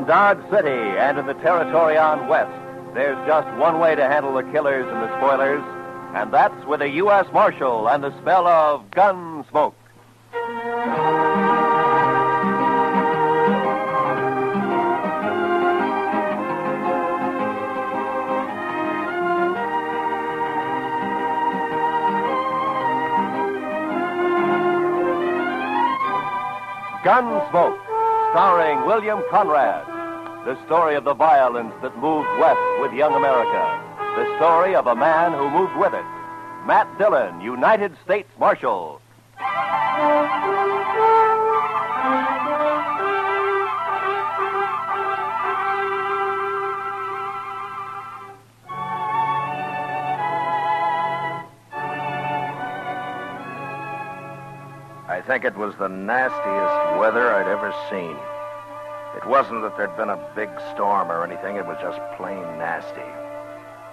In Dodge City and in the territory on West, there's just one way to handle the killers and the spoilers, and that's with a U.S. Marshal and the smell of Gunsmoke. Gunsmoke, starring William Conrad. The story of the violence that moved west with young America. The story of a man who moved with it. Matt Dillon, United States Marshal. I think it was the nastiest weather I'd ever seen. It wasn't that there'd been a big storm or anything. It was just plain nasty.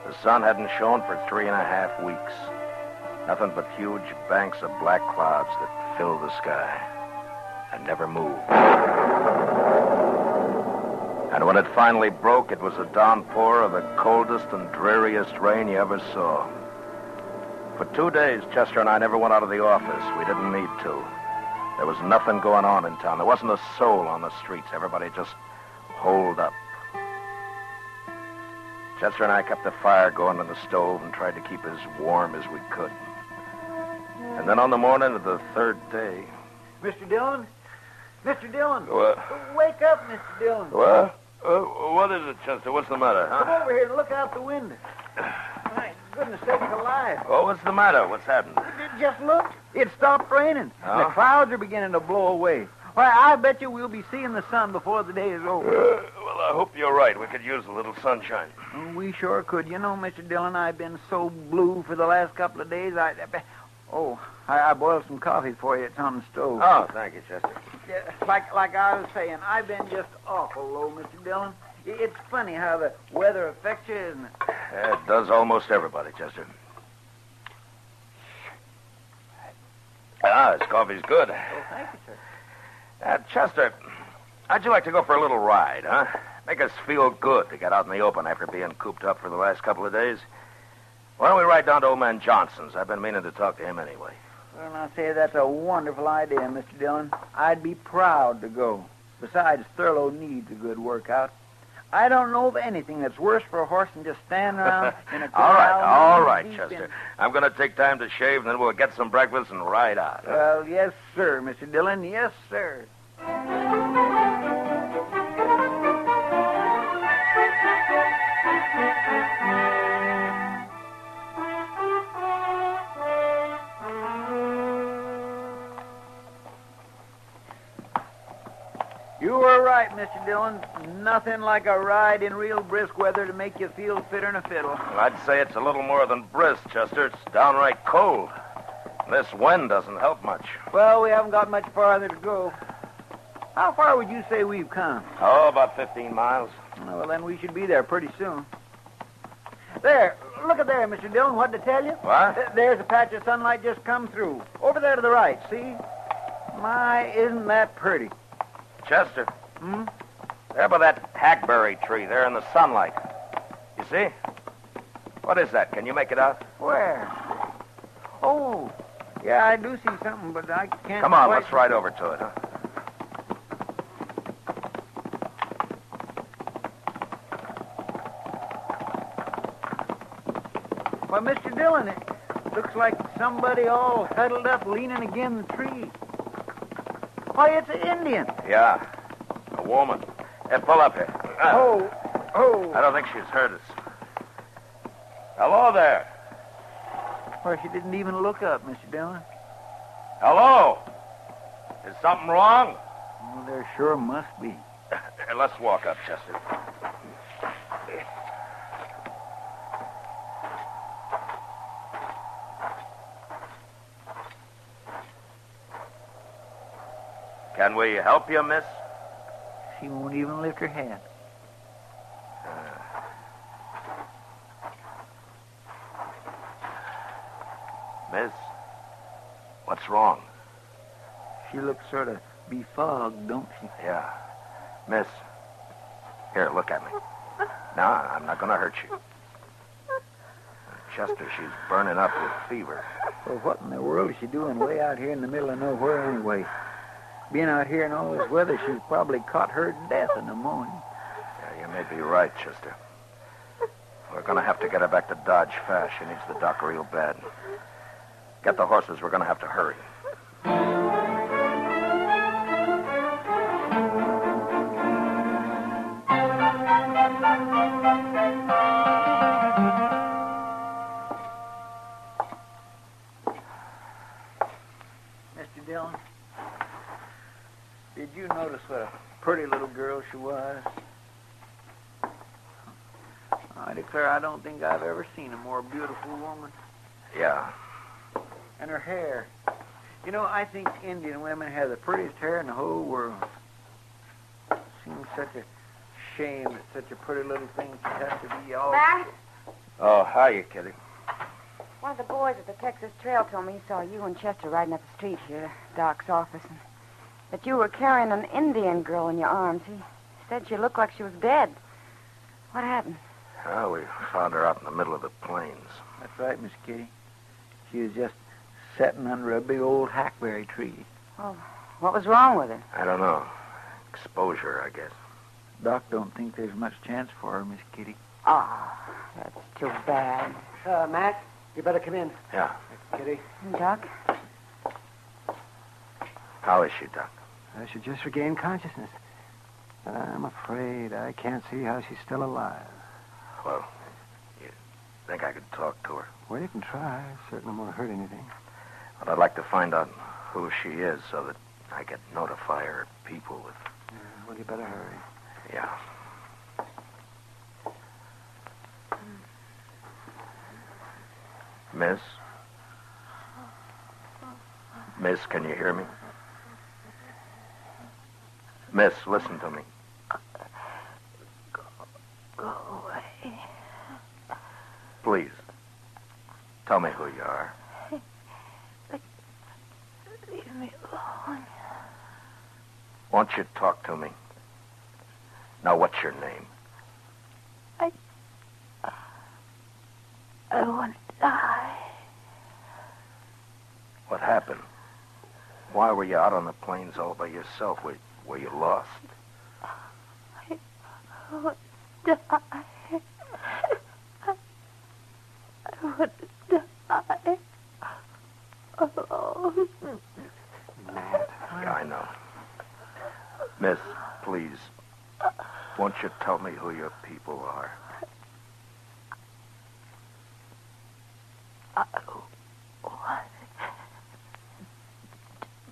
The sun hadn't shone for 3.5 weeks. Nothing but huge banks of black clouds that filled the sky and never moved. And when it finally broke, it was a downpour of the coldest and dreariest rain you ever saw. For 2 days, Chester and I never went out of the office. We didn't need to. There was nothing going on in town. There wasn't a soul on the streets. Everybody just holed up. Chester and I kept the fire going on the stove and tried to keep as warm as we could. And then on the morning of the third day... Mr. Dillon? Mr. Dillon! What? Wake up, Mr. Dillon. What? What is it, Chester? What's the matter, huh? Come over here and look out the window. My goodness sakes alive. Oh, what's the matter? What's happened? Just look. It stopped raining. Huh? The clouds are beginning to blow away. Why, I bet you we'll be seeing the sun before the day is over. Well, I hope you're right. We could use a little sunshine. Oh, we sure could. You know, Mr. Dillon, I've been so blue for the last couple of days. I boiled some coffee for you. It's on the stove. Oh, thank you, Chester. Yeah, like I was saying, I've been just awful low, Mr. Dillon. It's funny how the weather affects you, isn't it? Yeah, it does almost everybody, Chester. This coffee's good. Oh, thank you, sir. Chester, how'd you like to go for a little ride, huh? Make us feel good to get out in the open after being cooped up for the last couple of days. Why don't we ride down to old man Johnson's? I've been meaning to talk to him anyway. Well, I'll say that's a wonderful idea, Mr. Dillon. I'd be proud to go. Besides, Thurlow needs a good workout. I don't know of anything that's worse for a horse than just standing around in a corral. All right, Chester. I'm going to take time to shave, and then we'll get some breakfast and ride out. Well, yes, sir, Mr. Dillon. Yes, sir. You were right, Mr. Dillon. Nothing like a ride in real brisk weather to make you feel fitter than a fiddle. Well, I'd say it's a little more than brisk, Chester. It's downright cold. This wind doesn't help much. Well, we haven't got much farther to go. How far would you say we've come? Oh, about 15 miles. Oh, well, then we should be there pretty soon. There. Look at there, Mr. Dillon. What to tell you? What? There's a patch of sunlight just come through. Over there to the right, see? My, isn't that pretty? Chester. Hmm? There by that hackberry tree there in the sunlight. You see? What is that? Can you make it out? Where? Oh, yeah, I do see something, but I can't... Come on, quite... let's ride over to it, huh? Well, Mr. Dillon, it looks like somebody all huddled up leaning against the tree. Why, it's an Indian. Yeah, a woman. Hey, pull up here. Oh. I don't think she's heard us. Hello there. Well, she didn't even look up, Mr. Dillon. Hello. Is something wrong? Well, there sure must be. Let's walk up, Chester. Can we help you, miss? She won't even lift her head. Miss, what's wrong? She looks sort of befogged, don't she? Yeah. Miss, Here, look at me. Now, I'm not going to hurt you. Chester, she's burning up with fever. Well, what in the world is she doing way out here in the middle of nowhere anyway? Being out here in all this weather, she's probably caught her death in the morning. Yeah, you may be right, Chester. We're going to have to get her back to Dodge fast. She needs the doc real bad. Get the horses. We're going to have to hurry. Mr. Dillon, did you notice what a pretty little girl she was? I declare I don't think I've ever seen a more beautiful woman. Yeah. And her hair. You know, I think Indian women have the prettiest hair in the whole world. Seems such a shame that such a pretty little thing should have to be all... Matt? Oh, hiya, Kitty. One of the boys at the Texas Trail told me he saw you and Chester riding up the street here to Doc's office, and that you were carrying an Indian girl in your arms. He said she looked like she was dead. What happened? Well, we found her out in the middle of the plains. That's right, Miss Kitty. She was just sitting under a big old hackberry tree. Oh, what was wrong with her? I don't know. Exposure, I guess. Doc don't think there's much chance for her, Miss Kitty. Oh, that's too bad. Matt, you better come in. Yeah. Kitty. Doc? How is she, Doc? She just regained consciousness. I'm afraid I can't see how she's still alive. Well, you think I could talk to her? Well, you can try. Certainly won't hurt anything. But I'd like to find out who she is so that I can notify her people if... Well, you better hurry. Yeah. Miss? Miss, can you hear me? Miss, listen to me. Go away. Please. Tell me who you are. Leave me alone. Won't you talk to me? Now, what's your name? I want to die. What happened? Why were you out on the plains all by yourself? Were you lost? I want to die. I want to die. Alone. Matt. Yeah, I know. Miss, please, won't you tell me who your people are? I want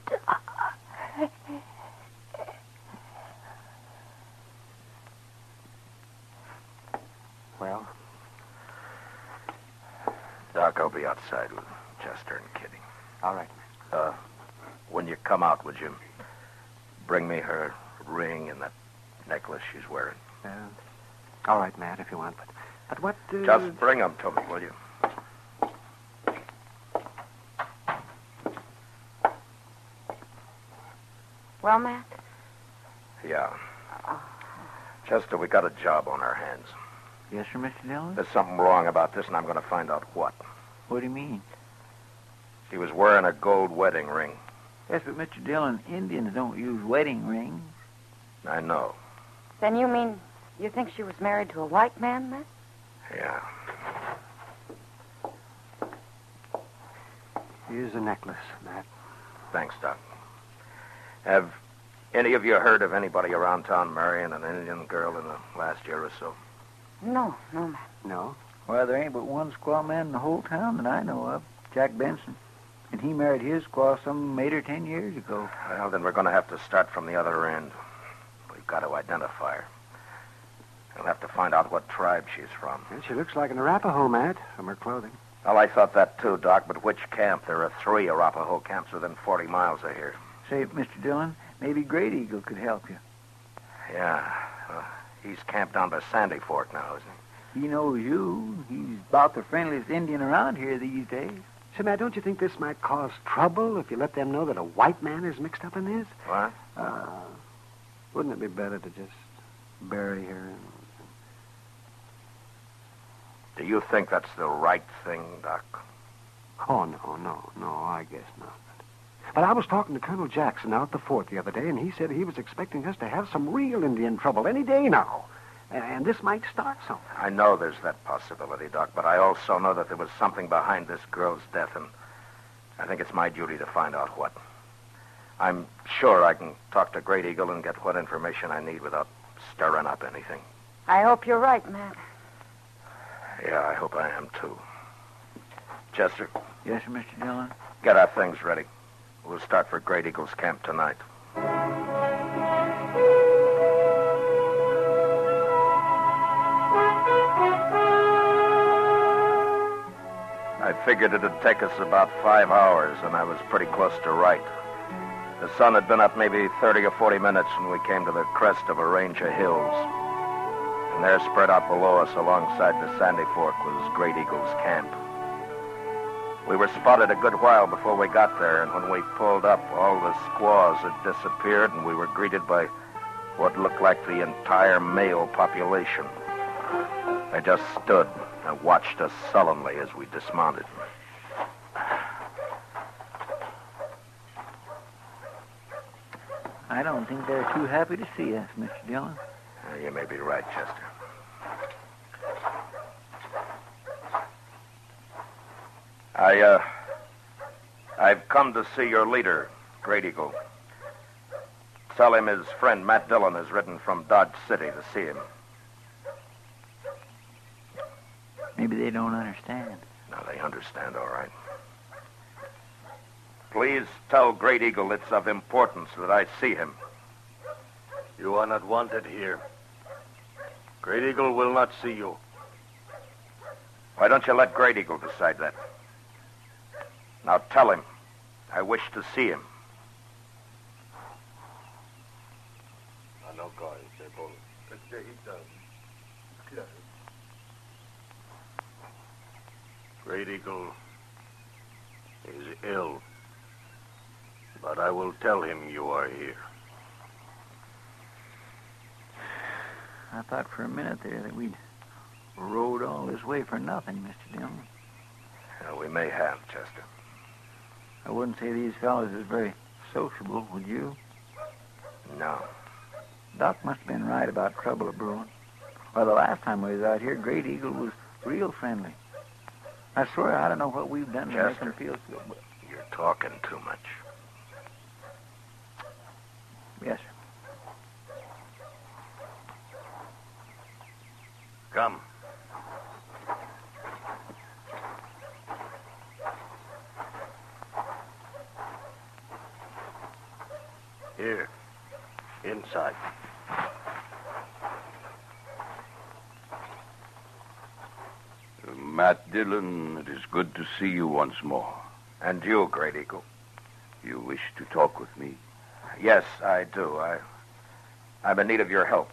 to die. Well? Doc, I'll be outside with Chester and Kitty. All right. When you come out, would you bring me her ring and that necklace she's wearing? All right, Matt, if you want. But what... Just bring them to me, will you? Well, Matt? Yeah. Chester, we got a job on our hands. Yes, sir, Mr. Dillon? There's something wrong about this, and I'm going to find out what. What do you mean? She was wearing a gold wedding ring. Yes, but Mr. Dillon, Indians don't use wedding rings. I know. Then you mean you think she was married to a white man, Matt? Yeah. Here's the necklace, Matt. Thanks, Doc. Have any of you heard of anybody around town marrying an Indian girl in the last year or so? No, Matt. No? Well, there ain't but one squaw man in the whole town that I know of, Jack Benson. And he married his squaw some 8 or 10 years ago. Well, then we're going to have to start from the other end. We've got to identify her. We'll have to find out what tribe she's from. And she looks like an Arapaho, Matt, from her clothing. Well, I thought that too, Doc, but which camp? There are 3 Arapaho camps within 40 miles of here. Say, Mr. Dillon, maybe Great Eagle could help you. Yeah. He's camped down by Sandy Fork now, isn't he? He knows you. He's about the friendliest Indian around here these days. Say, Matt, don't you think this might cause trouble if you let them know that a white man is mixed up in this? What? Wouldn't it be better to just bury her. Do you think that's the right thing, Doc? Oh, no, I guess not. But I was talking to Colonel Jackson out at the fort the other day, and he said he was expecting us to have some real Indian trouble any day now. And this might start something. I know there's that possibility, Doc, but I also know that there was something behind this girl's death, and I think it's my duty to find out what. I'm sure I can talk to Great Eagle and get what information I need without stirring up anything. I hope you're right, Matt. Yeah, I hope I am, too. Chester? Yes, sir, Mr. Dillon? Get our things ready. We'll start for Great Eagle's camp tonight. I figured it'd take us about 5 hours, and I was pretty close to right. The sun had been up maybe 30 or 40 minutes when we came to the crest of a range of hills. And there, spread out below us alongside the Sandy Fork, was Great Eagle's camp. We were spotted a good while before we got there, and when we pulled up, all the squaws had disappeared, and we were greeted by what looked like the entire male population. They just stood and watched us sullenly as we dismounted. I don't think they're too happy to see us, Mr. Dillon. You may be right, Chester. I've come to see your leader, Great Eagle. Tell him his friend Matt Dillon has ridden from Dodge City to see him. Maybe they don't understand. No, they understand, all right. Please tell Great Eagle it's of importance that I see him. You are not wanted here. Great Eagle will not see you. Why don't you let Great Eagle decide that? Now tell him I wish to see him. Great Eagle is ill, but I will tell him you are here. I thought for a minute there that we'd rode all this way for nothing, Mr. Dillon. Yeah, we may have, Chester. I wouldn't say these fellows is very sociable, would you? No. Doc must have been right about trouble brewing. Well, the last time we was out here, Great Eagle was real friendly. I swear I don't know what we've done to make him feel so good. You're talking too much. Yes, sir. Come. Here. Inside. Matt Dillon, it is good to see you once more. And you, Great Eagle. You wish to talk with me? Yes, I do. I'm in need of your help.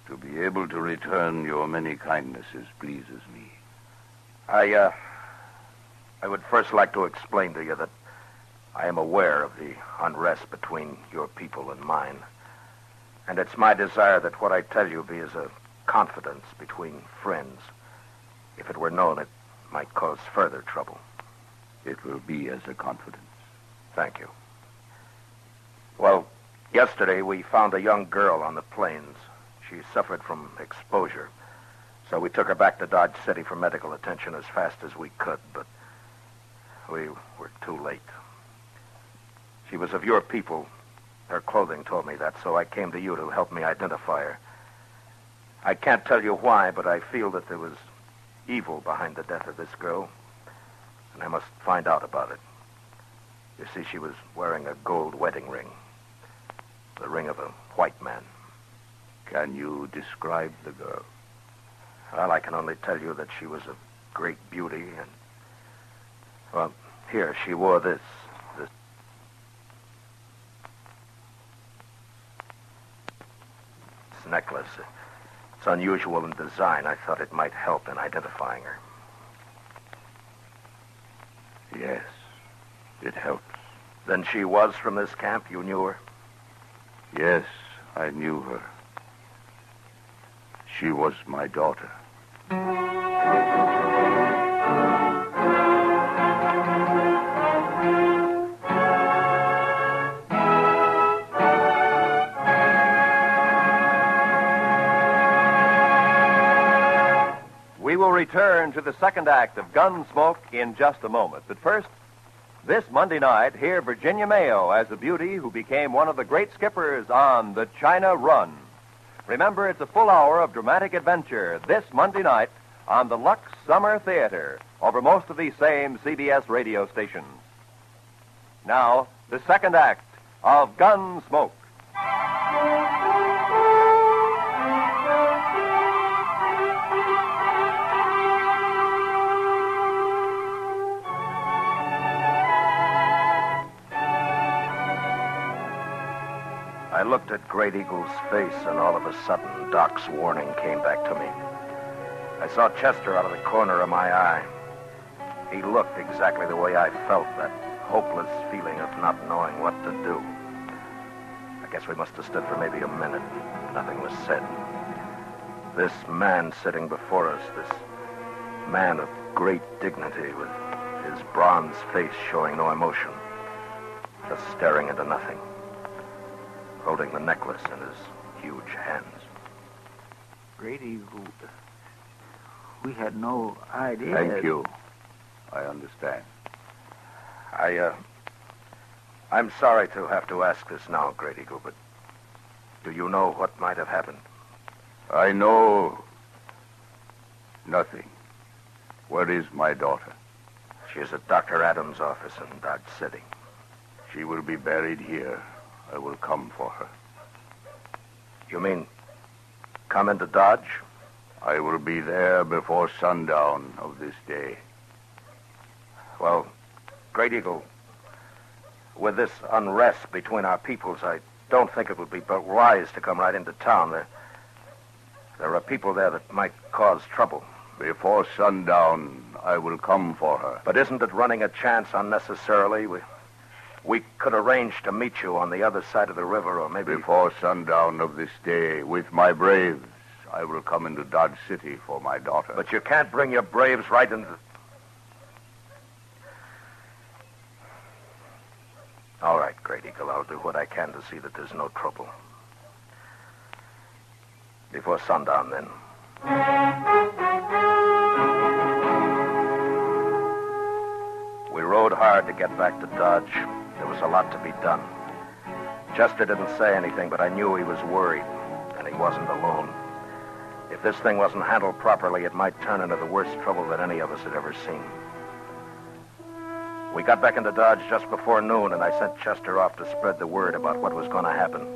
To be able to return your many kindnesses pleases me. I would first like to explain to you that I am aware of the unrest between your people and mine. And it's my desire that what I tell you be as a confidence between friends. If it were known, it might cause further trouble. It will be as a confidence. Thank you. Well, yesterday we found a young girl on the plains. She suffered from exposure. So we took her back to Dodge City for medical attention as fast as we could, but we were too late. She was of your people. Her clothing told me that, so I came to you to help me identify her. I can't tell you why, but I feel that there was evil behind the death of this girl, and I must find out about it. You see, she was wearing a gold wedding ring, the ring of a white man. Can you describe the girl? Well, I can only tell you that she was of great beauty, and, well, here, she wore this necklace. It's unusual in design. I thought it might help in identifying her. Yes, it helps. Then she was from this camp? You knew her? Yes, I knew her. She was my daughter. We will return to the second act of Gunsmoke in just a moment. But first, this Monday night, hear Virginia Mayo as a beauty who became one of the great skippers on the China Run. Remember, it's a full hour of dramatic adventure this Monday night on the Lux Summer Theater over most of these same CBS radio stations. Now, the second act of Gunsmoke. I looked at Great Eagle's face, and all of a sudden, Doc's warning came back to me. I saw Chester out of the corner of my eye. He looked exactly the way I felt, that hopeless feeling of not knowing what to do. I guess we must have stood for maybe a minute. Nothing was said. This man sitting before us, this man of great dignity with his bronze face showing no emotion, just staring into nothing, holding the necklace in his huge hands. Great Eagle, we had no idea. Thank you. I understand. I'm sorry to have to ask this now, Great Eagle, but do you know what might have happened? I know nothing. Where is my daughter? She is at Dr. Adams' office in Dodge City. She will be buried here. I will come for her. You mean come into Dodge? I will be there before sundown of this day. Well, Great Eagle, with this unrest between our peoples, I don't think it would be but wise to come right into town. There are people there that might cause trouble. Before sundown, I will come for her. But isn't it running a chance unnecessarily? We could arrange to meet you on the other side of the river, or maybe... Before sundown of this day, with my braves, I will come into Dodge City for my daughter. But you can't bring your braves right into... All right, Great Eagle, I'll do what I can to see that there's no trouble. Before sundown, then. We rode hard to get back to Dodge. There was a lot to be done. Chester didn't say anything, but I knew he was worried, and he wasn't alone. If this thing wasn't handled properly, it might turn into the worst trouble that any of us had ever seen. We got back into Dodge just before noon, and I sent Chester off to spread the word about what was going to happen.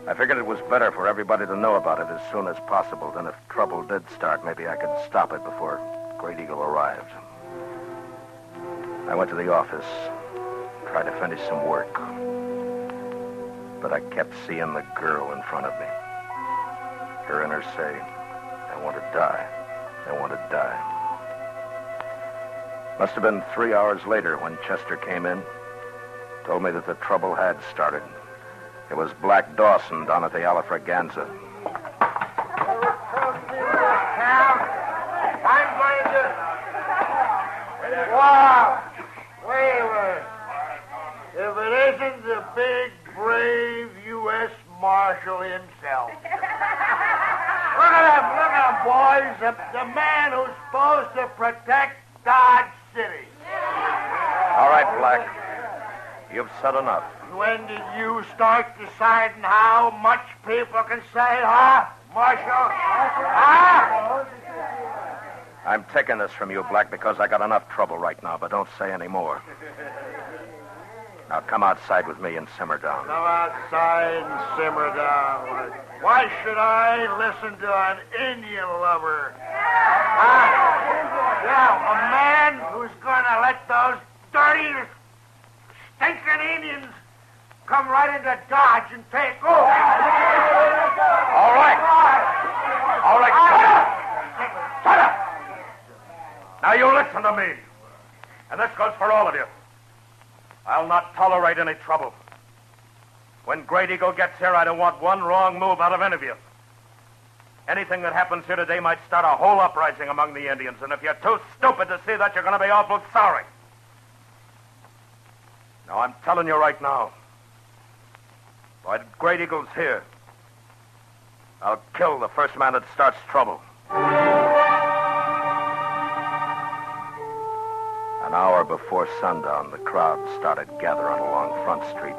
I figured it was better for everybody to know about it as soon as possible. Then if trouble did start, maybe I could stop it before Great Eagle arrived. I went to the office, tried to finish some work. But I kept seeing the girl in front of me. Hearing her say, I want to die. I want to die. Must have been 3 hours later when Chester came in, told me that the trouble had started. It was Black Dawson down at the Alafraganza. I'm going to... Wow! Wait a minute. If it isn't the big, brave U.S. Marshal himself. Look at him, boys. The man who's supposed to protect Dodge City. All right, Black. You've said enough. When did you start deciding how much people can say, huh, Marshal? Huh? I'm taking this from you, Black, because I got enough trouble right now, but don't say any more. Now come outside with me and simmer down. Come outside and simmer down. Why should I listen to an Indian lover? Yeah, a man who's going to let those dirty, stinking Indians come right into Dodge and take over. All right. All right, shut up. Shut up. Now you listen to me. And this goes for all of you. I'll not tolerate any trouble. When Great Eagle gets here, I don't want one wrong move out of any of you. Anything that happens here today might start a whole uprising among the Indians, and if you're too stupid to see that, you're going to be awful sorry. Now, I'm telling you right now, while Great Eagle's here, I'll kill the first man that starts trouble. An hour before sundown, the crowd started gathering along Front Street.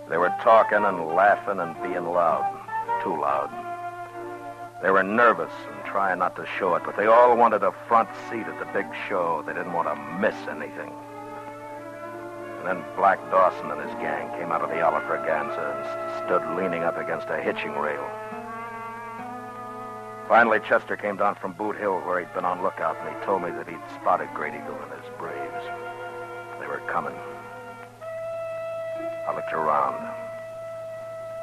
They were talking and laughing and being loud, too loud. They were nervous and trying not to show it, but they all wanted a front seat at the big show. They didn't want to miss anything. And then Black Dawson and his gang came out of the Alafraganza and stood leaning up against a hitching rail. Finally, Chester came down from Boot Hill where he'd been on lookout, and he told me that he'd spotted Great Eagle and his braves. They were coming. I looked around,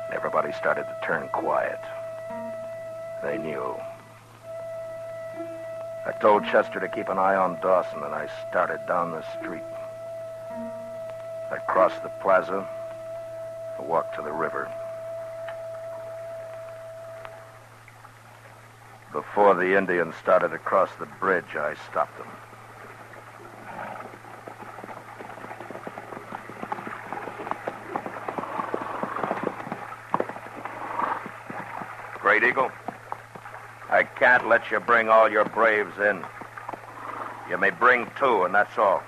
and everybody started to turn quiet. They knew. I told Chester to keep an eye on Dawson, and I started down the street. I crossed the plaza and walked to the river. Before the Indians started to cross the bridge, I stopped them. Great Eagle, I can't let you bring all your braves in. You may bring 2, and that's all.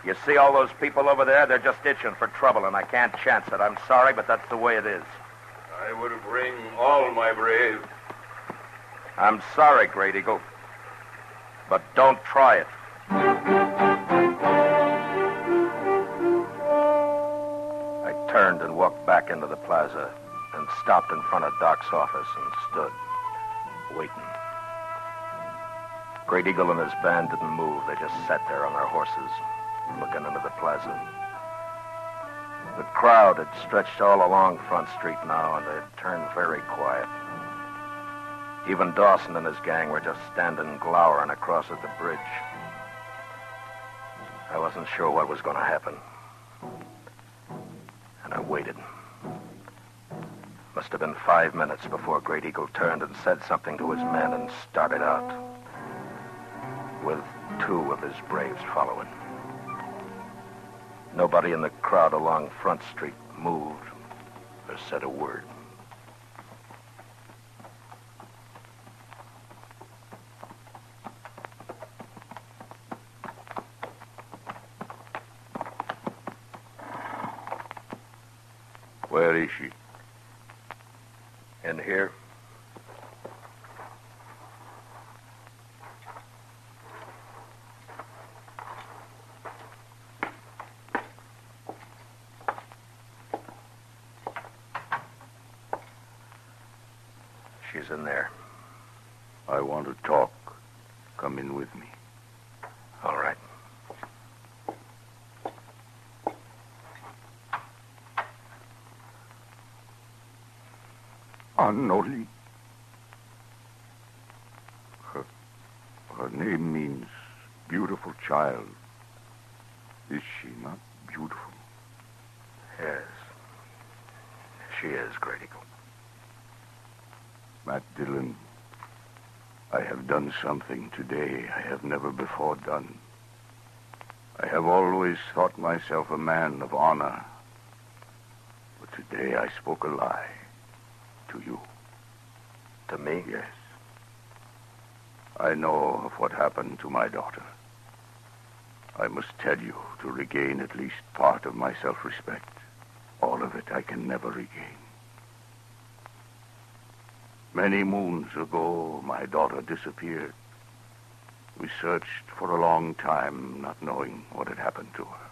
You see all those people over there? They're just itching for trouble, and I can't chance it. I'm sorry, but that's the way it is. I will bring all my braves. I'm sorry, Great Eagle, but don't try it. I turned and walked back into the plaza and stopped in front of Doc's office and stood, waiting. Great Eagle and his band didn't move. They just sat there on their horses, looking into the plaza. The crowd had stretched all along Front Street now, and they'd turned very quiet. Even Dawson and his gang were just standing glowering across at the bridge. I wasn't sure what was going to happen. And I waited. Must have been 5 minutes before Great Eagle turned and said something to his men and started out, with 2 of his braves following. Nobody in the crowd along Front Street moved or said a word. Where is she? In here. She's in there. I want to talk. Come in with me. All right. Anoli. Her name means beautiful child. Is she not beautiful? Yes. She is, Great Eagle. Matt Dillon, I have done something today I have never before done. I have always thought myself a man of honor. But today I spoke a lie. To you. To me? Yes. I know of what happened to my daughter. I must tell you to regain at least part of my self-respect. All of it I can never regain. Many moons ago, my daughter disappeared. We searched for a long time, not knowing what had happened to her.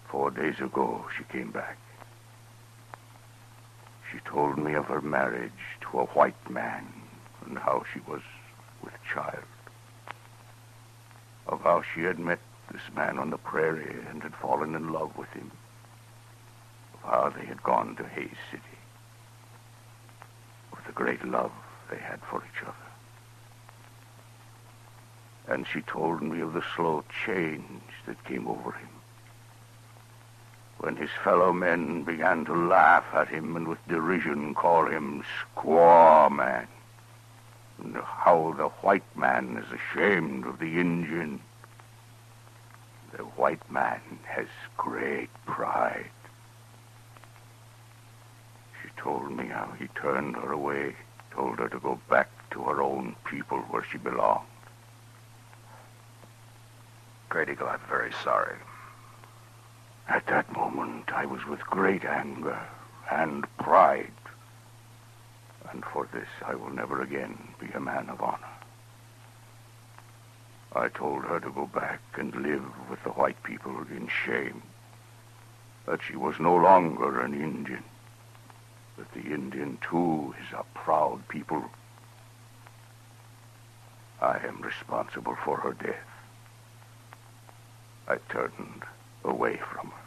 4 days ago, she came back. She told me of her marriage to a white man and how she was with child. Of how she had met this man on the prairie and had fallen in love with him. Of how they had gone to Hayes City. Of the great love they had for each other. And she told me of the slow change that came over him. when his fellow men began to laugh at him and with derision call him Squaw Man. And how the white man is ashamed of the Indian. The white man has great pride. She told me how he turned her away, told her to go back to her own people where she belonged. Great Eagle, I'm very sorry. At that moment, I was with great anger and pride. And for this, I will never again be a man of honor. I told her to go back and live with the white people in shame. That she was no longer an Indian. That the Indian, too, is a proud people. I am responsible for her death. I turned away from her.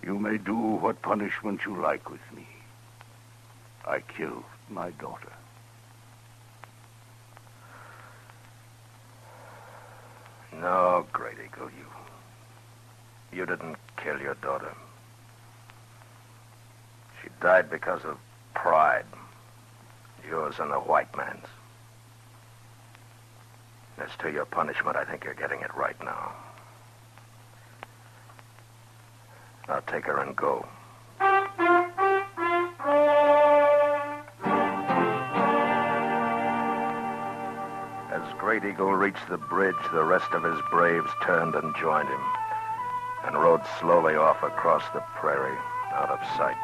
You may do what punishment you like with me. I killed my daughter. No, Great Eagle, you didn't kill your daughter. She died because of pride. Yours and the white man's. As to your punishment, I think you're getting it right now. Now take her and go. As Great Eagle reached the bridge, the rest of his braves turned and joined him and rode slowly off across the prairie, out of sight.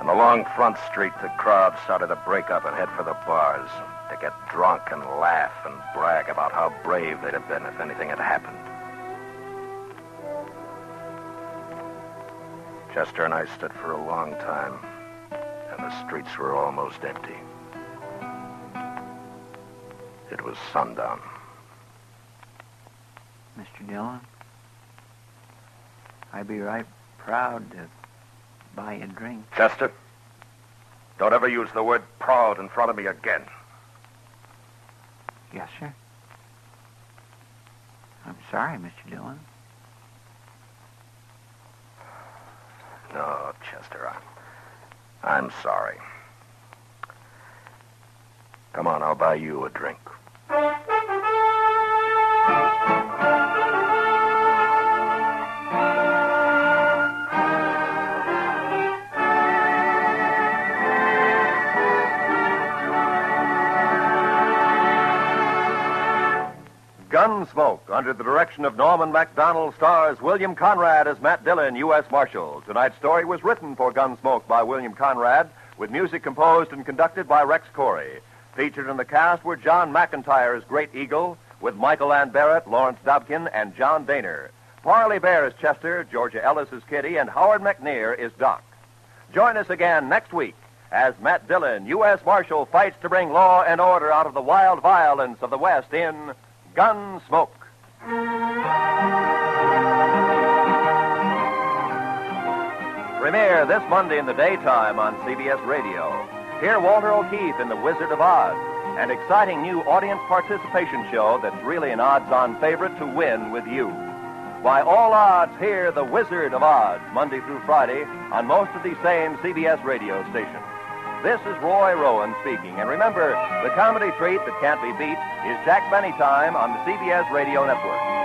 And along Front Street, the crowd started to break up and head for the bars to get drunk and laugh and brag about how brave they'd have been if anything had happened. Chester and I stood for a long time, and the streets were almost empty. It was sundown. Mr. Dillon, I'd be right proud to buy you a drink. Chester, don't ever use the word proud in front of me again. Yes, sir. I'm sorry, Mr. Dillon. No, Chester, I'm sorry. Come on, I'll buy you a drink. Gunsmoke, under the direction of Norman Macdonald, stars William Conrad as Matt Dillon, U.S. Marshal. Tonight's story was written for Gunsmoke by William Conrad, with music composed and conducted by Rex Corey. Featured in the cast were John McIntyre as Great Eagle, with Michael Ann Barrett, Lawrence Dobkin, and John Daner. Parley Bear is Chester, Georgia Ellis is Kitty, and Howard McNear is Doc. Join us again next week as Matt Dillon, U.S. Marshal, fights to bring law and order out of the wild violence of the West in Gunsmoke. Premiere this Monday in the daytime on CBS Radio. Hear Walter O'Keefe in The Wizard of Oz, an exciting new audience participation show that's really an odds-on favorite to win with you. By all odds, hear The Wizard of Oz, Monday through Friday, on most of these same CBS radio stations. This is Roy Rowan speaking, and remember, the comedy treat that can't be beat is Jack Benny Time on the CBS Radio Network.